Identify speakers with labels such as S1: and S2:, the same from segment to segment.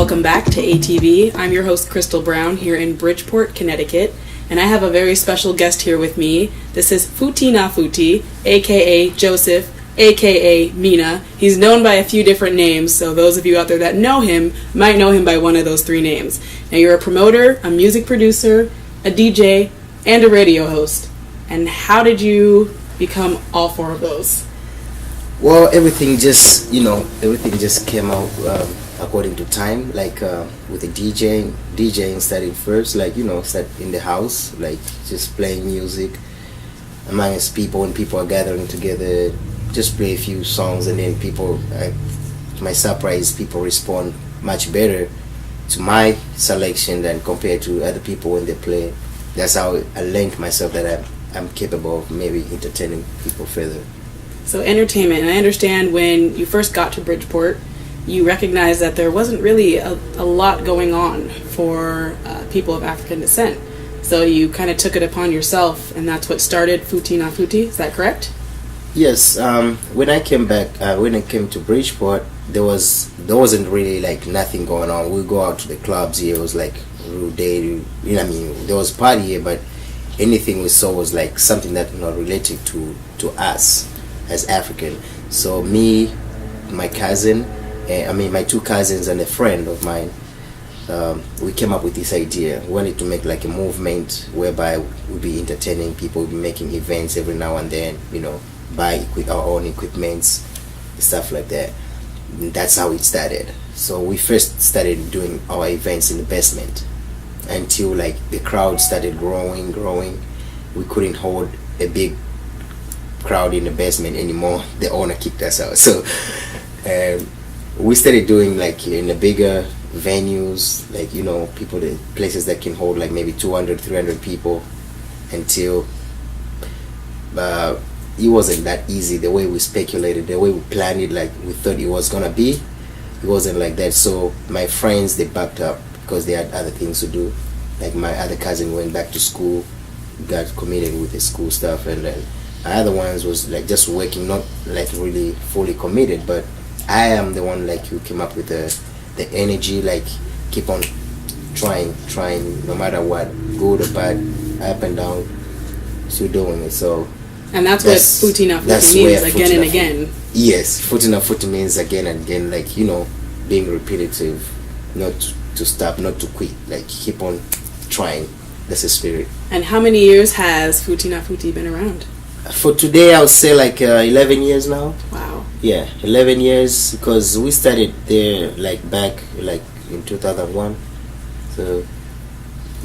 S1: welcome back to ATV. I'm your host, Crystal Brown, here in Bridgeport, Connecticut, and I have a very special guest here with me. This is Futi, aka Joseph, aka Mina. He's known by a few different names, so those of you out there that know him might know him by one of those three names. Now, you're a promoter, a music producer, a DJ, and a radio host. And how did you become all four of those?
S2: Well, everything just came out according to time. Like with the DJing started first, start in the house, like just playing music amongst people when people are gathering together, just play a few songs, and then people, to my surprise, people respond much better to my selection than compared to other people when they play. That's how I learned myself that I'm capable of maybe entertaining people further.
S1: So entertainment, and I understand when you first got to Bridgeport, you recognized that there wasn't really a lot going on for people of African descent. So you kind of took it upon yourself, and that's what started Futi. Is that correct?
S2: Yes. When I came to Bridgeport, there wasn't really like nothing going on. We go out to the clubs here. It was like real day. There was party here, but anything we saw was like something that not related to us as African. So me, my cousin, my two cousins and a friend of mine, we came up with this idea. We wanted to make like a movement whereby we'll be entertaining people, we'll be making events every now and then, buy our own equipments, stuff like that. And that's how it started. So we first started doing our events in the basement until like the crowd started growing. We couldn't hold a big crowd in the basement anymore. The owner kicked us out. So we started doing like in the bigger venues, like the places that can hold like maybe 200, 300 people, until it wasn't that easy the way we speculated, the way we planned it, like we thought it was gonna be. It wasn't like that. So my friends, they backed up because they had other things to do. Like my other cousin went back to school, got committed with his school stuff, and then other ones was like just working, not like really fully committed. But I am the one like who came up with the energy, like keep on trying no matter what, good or bad, up and down, still doing it. So
S1: and that's what Futi means, again and again.
S2: Yes, Futi means again and again, like being repetitive, not to stop, not to quit, like keep on trying. That's the spirit.
S1: And how many years has Futi been around?
S2: For today, I would say like 11 years now.
S1: Wow.
S2: Yeah, 11 years, because we started there like back like in 2001, so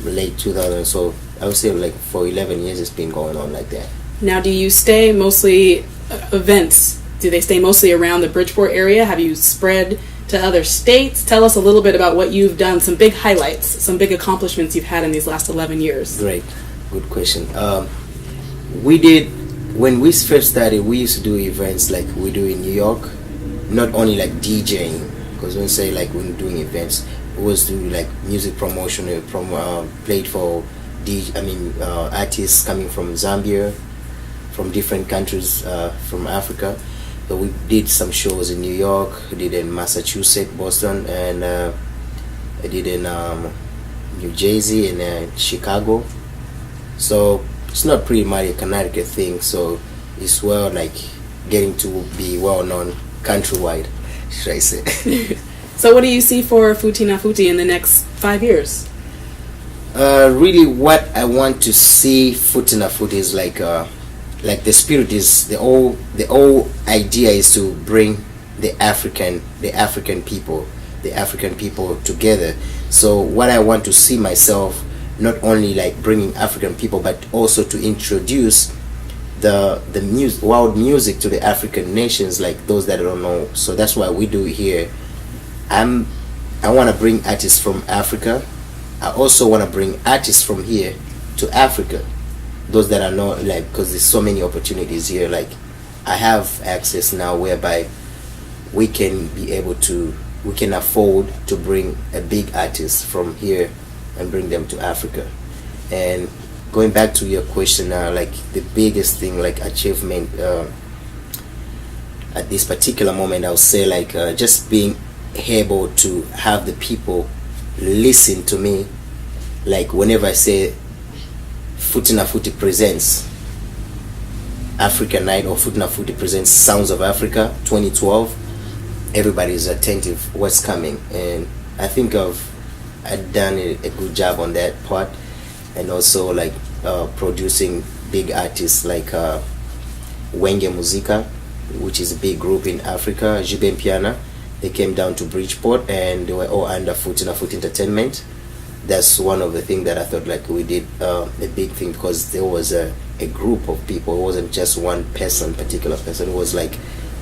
S2: late 2000. So I would say like for 11 years it's been going on like that.
S1: Now, do you stay mostly events? Do they stay mostly around the Bridgeport area? Have you spread to other states? Tell us a little bit about what you've done, some big highlights, some big accomplishments you've had in these last 11 years.
S2: Great, good question. We did, when we first started, we used to do events like we do in New York, not only like DJing, because when we say like when doing events, we always do like music promotion, played for artists coming from Zambia, from different countries, from Africa. So we did some shows in New York, we did in Massachusetts, Boston, and I did in New Jersey and Chicago. So it's not pretty much a Connecticut thing, so it's like getting to be well known countrywide, should I say.
S1: So what do you see for Futi in the next 5 years?
S2: Really what I want to see Futi is like the spirit is the whole idea is to bring the African people together. So what I want to see myself, not only like bringing African people, but also to introduce the world music to the African nations, like those that don't know. So that's why we do it here. I want to bring artists from Africa. I also want to bring artists from here to Africa, those that are not, like, because there's so many opportunities here. Like I have access now whereby we can afford to bring a big artist from here and bring them to Africa. And going back to your question, like the biggest thing, like achievement at this particular moment, I would say like just being able to have the people listen to me, like whenever I say Futi na Futi presents Africa Night or Futi na Futi presents Sounds of Africa 2012, everybody is attentive what's coming, and I think I've done a good job on that part, and also like producing big artists like Wenge Muzika, which is a big group in Africa, Jibe Piana. They came down to Bridgeport and they were all under Futi na Futi Entertainment. That's one of the things that I thought like we did a big thing, because there was a group of people. It wasn't just one particular person. It was like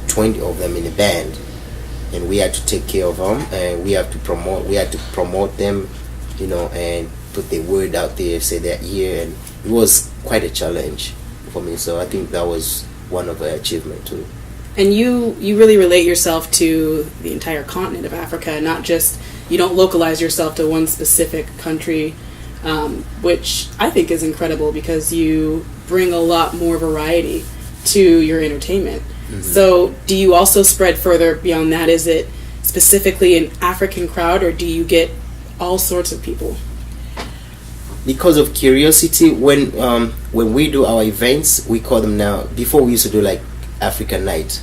S2: 20 of them in a band, and we had to take care of them, and we had to promote them, and put the word out there, say they're here, and it was quite a challenge for me. So I think that was one of the achievements too.
S1: And you really relate yourself to the entire continent of Africa, not just, you don't localize yourself to one specific country, which I think is incredible, because you bring a lot more variety to your entertainment. Mm-hmm. So do you also spread further beyond that? Is it specifically an African crowd, or do you get all sorts of people?
S2: Because of curiosity, when we do our events, we call them now, before we used to do like African Night,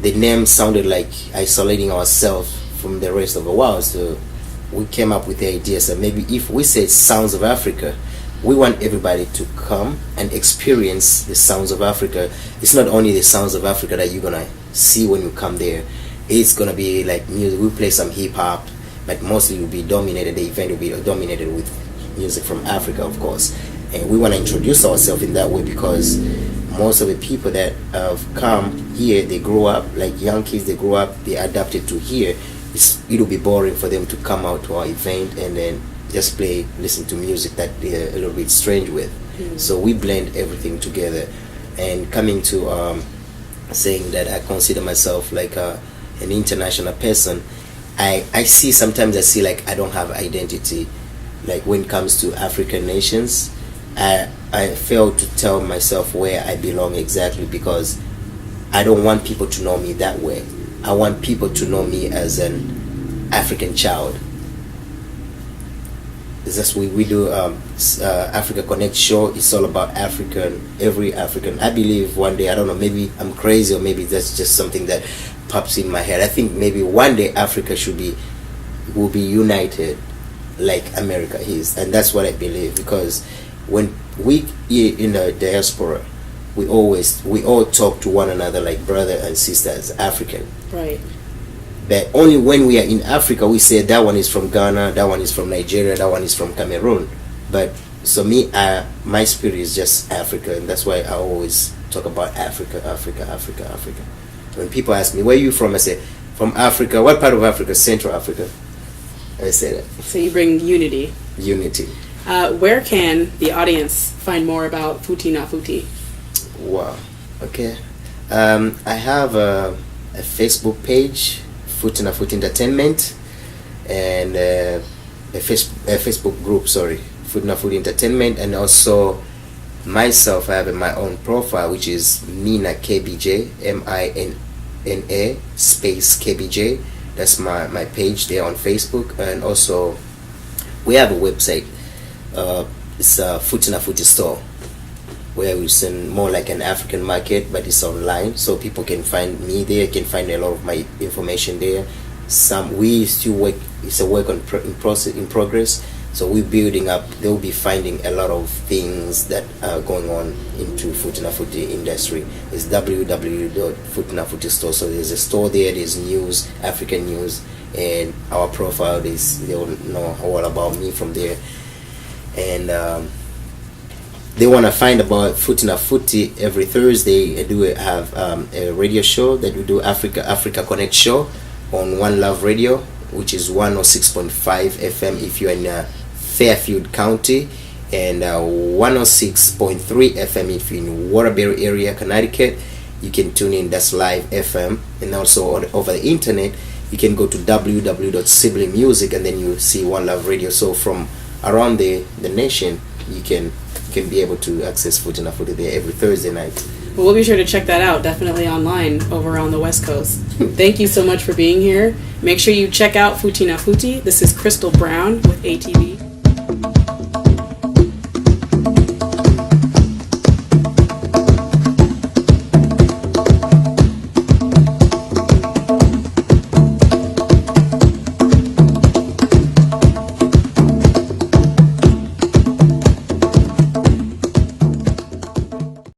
S2: the name sounded like isolating ourselves from the rest of the world. So we came up with the idea, so maybe if we say Sounds of Africa, we want everybody to come and experience the Sounds of Africa. It's not only the Sounds of Africa that you're gonna see when you come there. It's gonna be like music. We play some hip hop, but mostly will be dominated. The event will be dominated with music from Africa, of course. And we want to introduce ourselves in that way, because most of the people that have come here, they grow up, like young kids, they grow up, they adapted to here. It'll be boring for them to come out to our event and then just listen to music that they're a little bit strange with. Mm. So we blend everything together. And coming to saying that I consider myself like an international person, I see like I don't have identity. Like when it comes to African nations, I fail to tell myself where I belong exactly, because I don't want people to know me that way. I want people to know me as an African child. That's what we do. Africa Connect show. It's all about every African. I believe one day, I don't know, maybe I'm crazy, or maybe that's just something that pops in my head. I think maybe one day Africa will be united like America is, and that's what I believe, because when we in the diaspora, we all talk to one another like brother and sister as African.
S1: Right.
S2: But only when we are in Africa, we say that one is from Ghana, that one is from Nigeria, that one is from Cameroon. But so my spirit is just Africa, and that's why I always talk about Africa. When people ask me, where are you from? I say, from Africa. What part of Africa? Central Africa. I say that.
S1: So you bring unity.
S2: Unity.
S1: Where can the audience find more about Futi na Futi?
S2: Wow. Okay. I have a Facebook page, Futi na Futi Entertainment, and a Facebook group, Futi na Futi Entertainment, and also myself, I have my own profile, which is Mina KBJ, MINA space KBJ. That's my page there on Facebook, and also we have a website. It's a Futi na Futi store, where we send more like an African market, but it's online, so people can find me there, can find a lot of my information there. We still work. It's a work in progress. So we're building up. They'll be finding a lot of things that are going on into Futi na Futi industry. It's www.futinafuti store. So there's a store there. There's news, African news, and our profile they'll know all about me from there. And they want to find about Futi na Futi. Every Thursday I do have a radio show that we do, Africa Connect show on One Love Radio, which is 106.5 FM if you're in Fairfield County, and 106.3 FM if you're in Waterbury area, Connecticut. You can tune in, that's live FM. And also over the internet, you can go to www.sibling.music, and then you see One Love Radio. So from around the nation, you can be able to access Futi na Futi there every Thursday night.
S1: Well, we'll be sure to check that out, definitely online over on the West Coast. Thank you so much for being here. Make sure you check out Futi na Futi. This is Crystal Brown with ATV.